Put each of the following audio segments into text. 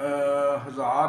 1000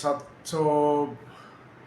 700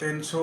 300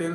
3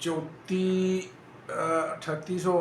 3800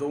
2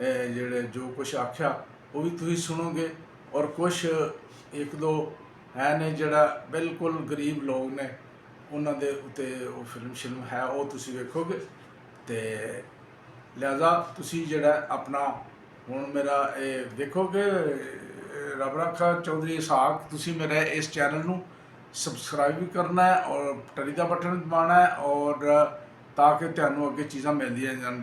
ਜਿਹੜੇ ਜੋ ਕੁਛ ਆਖਿਆ ਉਹ ਵੀ ਤੁਸੀਂ ਸੁਣੋਗੇ, ਔਰ ਕੁਛ ਇੱਕ ਦੋ ਹੈ ਨੇ ਜਿਹੜਾ ਬਿਲਕੁਲ ਗਰੀਬ ਲੋਕ ਨੇ ਉਹਨਾਂ ਦੇ ਉੱਤੇ ਉਹ ਫਿਲਮ ਹੈ, ਉਹ ਤੁਸੀਂ ਵੇਖੋਗੇ। ਅਤੇ ਲਿਹਾਜ਼ਾ ਤੁਸੀਂ ਜਿਹੜਾ ਆਪਣਾ ਹੁਣ ਮੇਰਾ ਇਹ ਵੇਖੋਗੇ ਰੱਬ ਰਾਖਾ ਚੌਧਰੀ ਇਸਹਾਕ, ਤੁਸੀਂ ਮੇਰੇ ਇਸ ਚੈਨਲ ਨੂੰ ਸਬਸਕ੍ਰਾਈਬ ਵੀ ਕਰਨਾ ਹੈ ਔਰ ਘੰਟੀ ਦਾ ਬਟਨ ਦਬਾਉਣਾ ਹੈ, ਔਰ ਤਾਂ ਕਿ ਤੁਹਾਨੂੰ ਅੱਗੇ ਚੀਜ਼ਾਂ ਮਿਲਦੀਆਂ ਜਾਣ।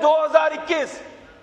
2021,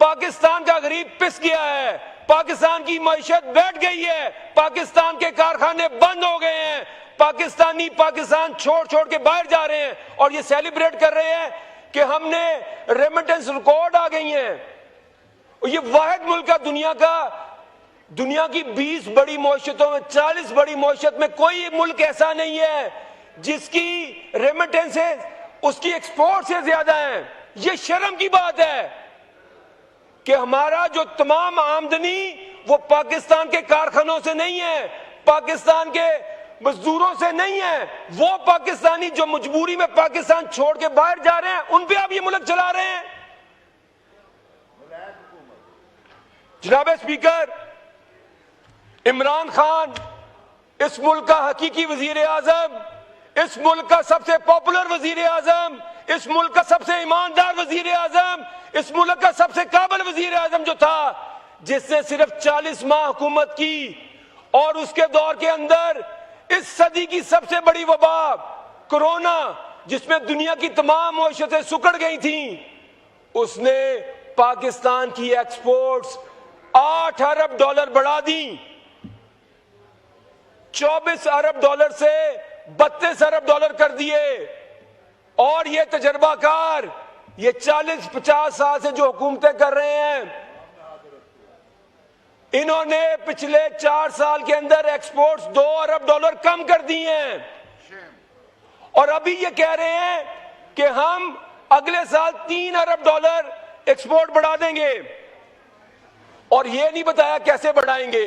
پاکستان کا غریب پس گیا ہے, پاکستان کی معیشت بیٹھ گئی ہے, پاکستان کے کارخانے بند ہو گئے ہیں, پاکستانی پاکستان چھوڑ کے باہر جا رہے ہیں, اور یہ سیلیبریٹ کر رہے ہیں کہ ہم نے ریمیٹنس ریکارڈ آ گئی ہیں. یہ واحد ملک ہے دنیا کی 20 بڑی معیشتوں میں, 40 بڑی معیشت میں کوئی ملک ایسا نہیں ہے جس کی ریمیٹنس اس کی ایکسپورٹ سے زیادہ ہیں. یہ شرم کی بات ہے کہ ہمارا جو تمام آمدنی وہ پاکستان کے کارخانوں سے نہیں ہے, پاکستان کے مزدوروں سے نہیں ہے, وہ پاکستانی جو مجبوری میں پاکستان چھوڑ کے باہر جا رہے ہیں ان پہ آپ یہ ملک چلا رہے ہیں. جناب اسپیکر, عمران خان اس ملک کا حقیقی وزیر اعظم, اس ملک کا سب سے پاپولر وزیر اعظم, اس ملک کا سب سے ایماندار وزیر اعظم, اس ملک کا سب سے قابل وزیر اعظم جو تھا, جس نے صرف 40 ماہ حکومت کی, اور اس کے دور کے اندر اس صدی کی سب سے بڑی وبا کورونا, جس میں دنیا کی تمام معیشتیں سکڑ گئی تھیں, اس نے پاکستان کی ایکسپورٹس 8 ارب ڈالر بڑھا دی, 24 ارب ڈالر سے 32 ارب ڈالر کر دیے. اور یہ تجربہ کار, یہ 40-50 سال سے جو حکومتیں کر رہے ہیں, انہوں نے پچھلے 4 سال کے اندر ایکسپورٹس 2 ارب ڈالر کم کر دی ہیں, اور ابھی یہ کہہ رہے ہیں کہ ہم اگلے سال 3 ارب ڈالر ایکسپورٹ بڑھا دیں گے, اور یہ نہیں بتایا کیسے بڑھائیں گے.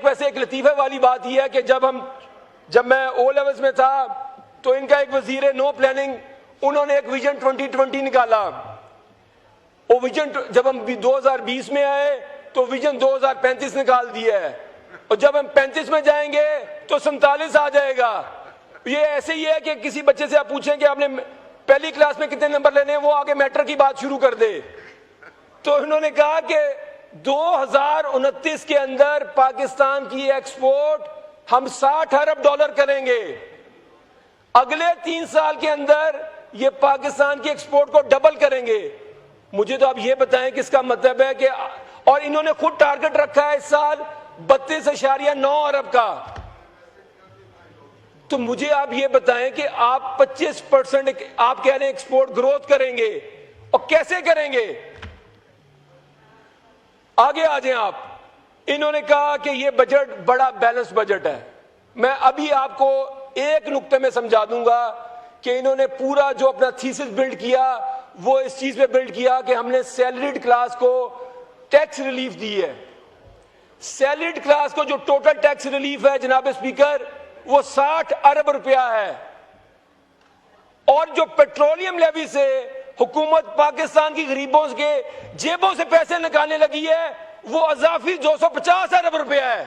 ویسے ایک لطیفے والی بات یہ ہے کہ جب میں او لیولز میں تھا تو ان کا ایک وزیر نو پلاننگ, انہوں نے ایک ویژن 2020 نکالا. وہ ویژن جب ہم 2020 میں آئے تو ویژن 2035 نکال دیا ہے, اور جب ہم 35 میں جائیں گے تو 47 آ جائے گا. یہ ایسے ہی ہے کہ کسی بچے سے آپ پوچھیں کہ آپ نے پہلی کلاس میں کتنے نمبر لینے ہیں, وہ آگے میٹرک کی بات شروع کر دے. تو انہوں نے کہا کہ 2029 کے اندر پاکستان کی ایکسپورٹ ہم 60 ارب ڈالر کریں گے. اگلے 3 سال کے اندر یہ پاکستان کی ایکسپورٹ کو ڈبل کریں گے. مجھے تو آپ یہ بتائیں کہ اس کا مطلب ہے کہ, اور انہوں نے خود ٹارگٹ رکھا ہے اس سال 32.9 ارب کا. تو مجھے آپ یہ بتائیں کہ آپ 25% آپ کہہ رہے ہیں ایکسپورٹ گروتھ کریں گے, اور کیسے کریں گے؟ آگے آ جائیں آپ. انہوں نے کہا کہ یہ بجٹ بڑا بیلنس بجٹ ہے. میں ابھی آپ کو ایک نقطے میں سمجھا دوں گا کہ انہوں نے پورا جو اپنا تھیسس بلڈ کیا وہ اس چیز پہ بلڈ کیا کہ ہم نے سیلریڈ کلاس کو ٹیکس ریلیف دی ہے. سیلریڈ کلاس کو جو ٹوٹل ٹیکس ریلیف ہے جناب اسپیکر وہ 60 ارب روپیہ ہے, اور جو پیٹرولیم لیوی سے حکومت پاکستان کی غریبوں کے جیبوں سے پیسے نکالنے لگی ہے وہ اضافی 250 ارب روپیہ ہے.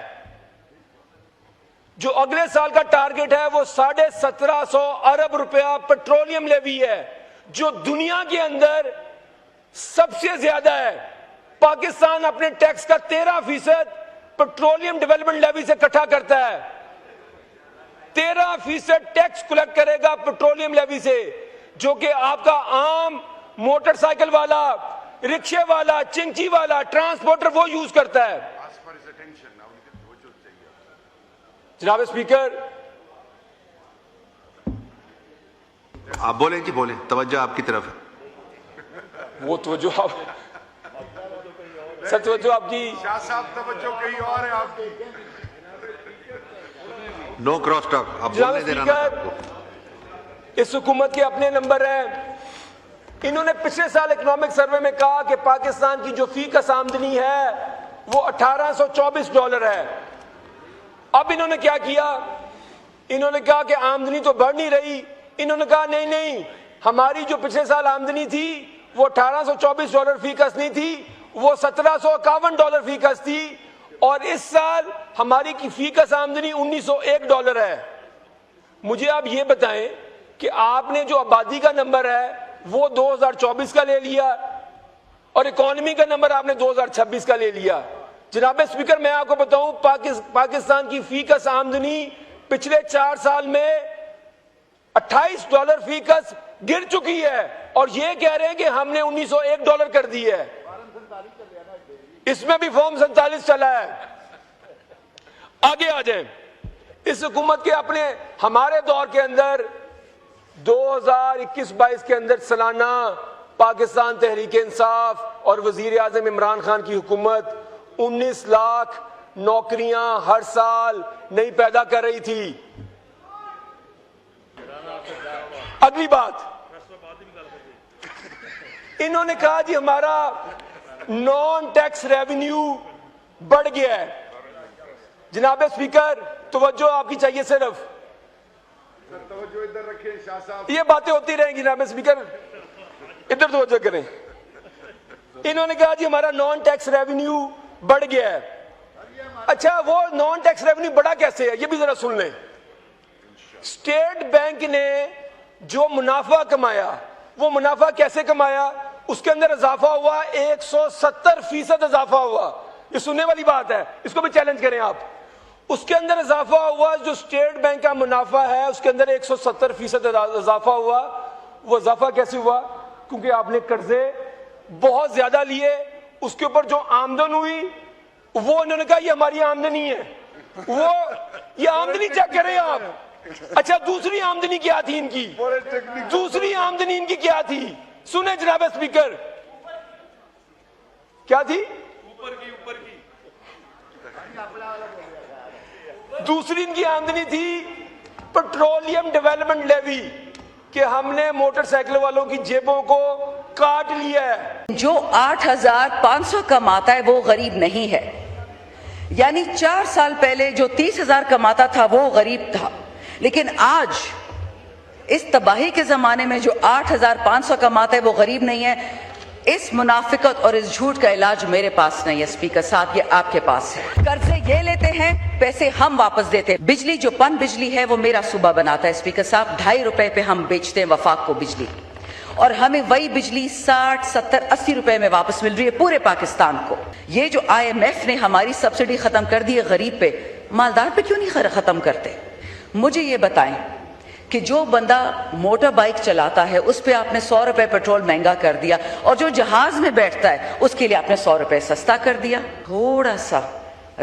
جو اگلے سال کا ٹارگٹ ہے وہ 1750 ارب روپیہ پیٹرولیم لیوی ہے, جو دنیا کے اندر سب سے زیادہ ہے. پاکستان اپنے ٹیکس کا 13% پیٹرولیم ڈیولپمنٹ لیوی سے اکٹھا کرتا ہے. 13% ٹیکس کلیکٹ کرے گا پیٹرولیم لیوی سے, جو کہ آپ کا عام موٹر سائیکل والا, رکشے والا, چنچی والا, ٹرانسپورٹر وہ یوز کرتا ہے. جناب اسپیکر, آپ بولیں جی, بولیں, توجہ آپ کی طرف ہے. وہ توجہ آپ سر, توجہ آپ کی شاہ صاحب توجہ کہیں اور ہے آپ کی. نو کراس ٹاک, آپ بولنے دینا نا آپ کو. اس حکومت کے اپنے نمبر ہیں. انہوں نے پچھلے سال اکنامک سروے میں کہا کہ پاکستان کی جو فی کس آمدنی ہے وہ 1824 ڈالر ہے. اب انہوں نے کیا کیا, انہوں نے کہا کہ آمدنی تو بڑھ نہیں رہی. انہوں نے کہا نہیں, ہماری جو پچھلے سال آمدنی تھی وہ 1824 ڈالر فی کس نہیں تھی, وہ 1751 ڈالر فی کس تھی, اور اس سال ہماری کی فی کس آمدنی 1901 ڈالر ہے. مجھے آپ یہ بتائیں کہ آپ نے جو آبادی کا نمبر ہے وہ 2024 کا لے لیا, اور اکانومی کا نمبر آپ نے 2026 کا لے لیا. جناب اسپیکر, میں آپ کو بتاؤں پاکستان کی فی کس آمدنی پچھلے 4 سال میں 28 ڈالر فی کس گر چکی ہے اور یہ کہہ رہے ہیں کہ ہم نے $1901 کر دی ہے. اس میں بھی فارم 47 چلا ہے. آگے آ جائیں. اس حکومت کے اپنے ہمارے دور کے اندر 2021-22 کے اندر سالانہ پاکستان تحریک انصاف اور وزیر اعظم عمران خان کی حکومت 19 لاکھ نوکریاں ہر سال نہیں پیدا کر رہی تھی. اگلی بات, انہوں نے کہا جی ہمارا نان ٹیکس ریونیو بڑھ گیا ہے. جناب اسپیکر توجہ آپ کی چاہیے صرف. یہ باتیں ہوتی رہیں گی جناب اسپیکر, ادھر توجہ کریں. انہوں نے کہا جی ہمارا نان ٹیکس ریونیو بڑھ گیا ہے. اچھا وہ نان ٹیکس ریونیو بڑھا کیسے ہے یہ بھی ذرا سن لیں. اسٹیٹ بینک نے جو منافع کمایا وہ منافع کیسے کمایا, اس کے اندر اضافہ ہوا 170% اضافہ ہوا. یہ سننے والی بات ہے, اس کو بھی چیلنج کریں آپ. اس کے اندر اضافہ ہوا, جو اسٹیٹ بینک کا منافع ہے اس کے اندر 170% اضافہ ہوا. وہ اضافہ کیسے ہوا؟ کیونکہ آپ نے قرضے بہت زیادہ لیے, اس کے اوپر جو آمدن ہوئی وہ انہوں نے کہا یہ ہماری آمدنی ہے. وہ یہ آمدنی چیک کریں آپ. اچھا دوسری آمدنی کیا تھی ان کی؟ دوسری آمدنی ان کی کیا تھی؟ سنیں جناب اسپیکر, کیا تھی؟ دوسری ان کی آمدنی تھی پیٹرولیم ڈیولپمنٹ لیوی, کہ ہم نے موٹر سائیکل والوں کی جیبوں کو کاٹ لیا ہے. جو 8,500 کماتا ہے وہ غریب نہیں ہے. یعنی 4 سال پہلے جو 30,000 کماتا تھا وہ غریب تھا, لیکن آج اس تباہی کے زمانے میں جو 8,500 کماتا ہے وہ غریب نہیں ہے. اس منافقت اور اس جھوٹ کا علاج میرے پاس نہیں ہے اسپیکر صاحب, یہ آپ کے پاس ہے. قرضے یہ لیتے ہیں, پیسے ہم واپس دیتے ہیں. بجلی جو پن بجلی ہے وہ میرا صوبہ بناتا ہے اسپیکر صاحب. 2.5 روپے پہ ہم بیچتے ہیں وفاق کو بجلی, اور ہمیں وہی بجلی 60, 70, 80 روپے میں واپس مل رہی ہے پورے پاکستان کو. یہ جو IMF نے ہماری سبسڈی ختم کر دی ہے غریب پہ, مالدار پہ کیوں نہیں ختم کرتے؟ مجھے یہ بتائیں کہ جو بندہ موٹر بائک چلاتا ہے اس پہ آپ نے 100 روپے پیٹرول مہنگا کر دیا, اور جو جہاز میں بیٹھتا ہے اس کے لیے آپ نے 100 روپے سستا کر دیا. تھوڑا سا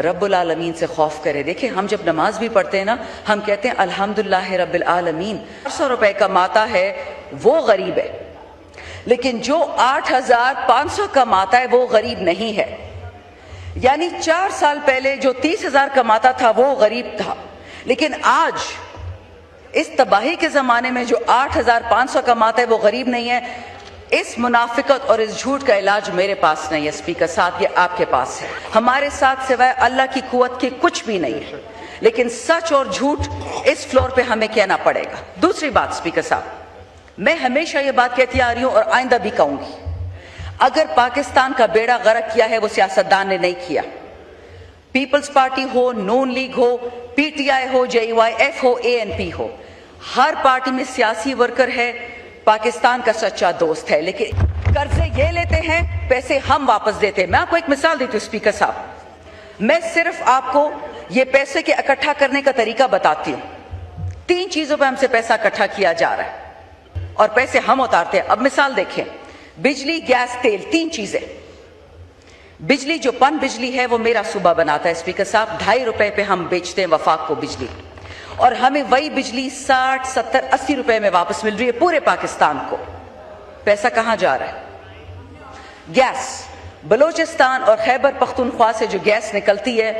رب العالمین سے خوف کرے. دیکھیں ہم جب نماز بھی پڑھتے ہیں نا, ہم کہتے ہیں الحمدللہ رب العالمین. 100 روپے کماتا ہے وہ غریب ہے, لیکن جو 8,500 کماتا ہے وہ غریب نہیں ہے. یعنی 4 سال پہلے جو 30,000 کماتا تھا وہ غریب تھا, لیکن آج اس تباہی کے زمانے میں جو 8,500 کماتا ہے وہ غریب نہیں ہے. اس منافقت اور اس جھوٹ کا علاج میرے پاس نہیں ہے اسپیکر صاحب, یہ آپ کے پاس ہے. ہمارے ساتھ سوائے اللہ کی قوت کے کچھ بھی نہیں ہے, لیکن سچ اور جھوٹ اس فلور پہ ہمیں کہنا پڑے گا. دوسری بات اسپیکر صاحب, میں ہمیشہ یہ بات کہتی آ رہی ہوں اور آئندہ بھی کہوں گی, اگر پاکستان کا بیڑا غرق کیا ہے وہ سیاستدان نے نہیں کیا. پیپلز پارٹی ہو, نون لیگ ہو, PTI ہو, JYF ہو, ANP ہو, ہر پارٹی میں سیاسی ورکر ہے, پاکستان کا سچا دوست ہے. لیکن قرضے یہ لیتے ہیں, پیسے ہم واپس دیتے ہیں. میں آپ کو ایک مثال دیتی ہوں اسپیکر صاحب, میں صرف آپ کو یہ پیسے کے اکٹھا کرنے کا طریقہ بتاتی ہوں. 3 چیزوں پہ ہم سے پیسہ اکٹھا کیا جا رہا ہے اور پیسے ہم اتارتے ہیں. اب مثال دیکھیں, بجلی, گیس, تیل, 3 چیزیں. بجلی جو پن بجلی ہے وہ میرا صوبہ بناتا ہے اسپیکر صاحب. 2.5 روپے پہ ہم بیچتے ہیں وفاق کو بجلی, اور ہمیں وہی بجلی 60, 70, 80 روپے میں واپس مل رہی ہے پورے پاکستان کو. پیسہ کہاں جا رہا ہے؟ گیس, بلوچستان اور خیبر پختونخوا سے جو گیس نکلتی ہے,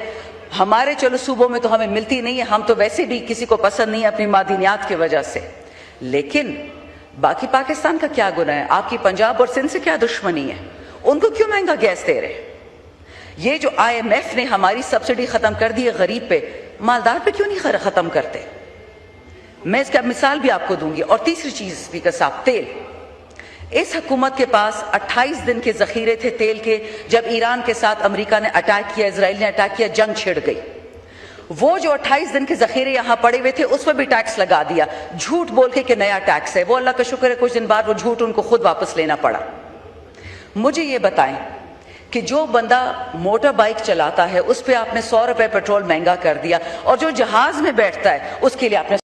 ہمارے چلو صوبوں میں تو ہمیں ملتی نہیں ہے, ہم تو ویسے بھی کسی کو پسند نہیں ہے اپنی معدنیات کی وجہ سے. لیکن باقی پاکستان کا کیا گناہ ہے؟ آپ کی پنجاب اور سندھ سے کیا دشمنی ہے؟ ان کو کیوں مہنگا گیس دے رہے ہیں؟ یہ جو IMF نے ہماری سبسڈی ختم کر دی ہے غریب پہ, مالدار پہ کیوں نہیں ختم کرتے؟ میں اس کا مثال بھی آپ کو دوں گی. اور تیسری چیز اسپیکر صاحب, تیل. اس حکومت کے پاس 28 دن کے ذخیرے تھے تیل کے, جب ایران کے ساتھ امریکہ نے اٹیک کیا, اسرائیل نے اٹیک کیا, جنگ چھڑ گئی. وہ جو 28 دن کے ذخیرے یہاں پڑے ہوئے تھے اس پر بھی ٹیکس لگا دیا, جھوٹ بول کے کہ نیا ٹیکس ہے. وہ اللہ کا شکر ہے کچھ دن بعد وہ جھوٹ ان کو خود واپس لینا پڑا. مجھے یہ بتائیں کہ جو بندہ موٹر بائک چلاتا ہے اس پہ آپ نے 100 روپے پیٹرول مہنگا کر دیا, اور جو جہاز میں بیٹھتا ہے اس کے لیے آپ نے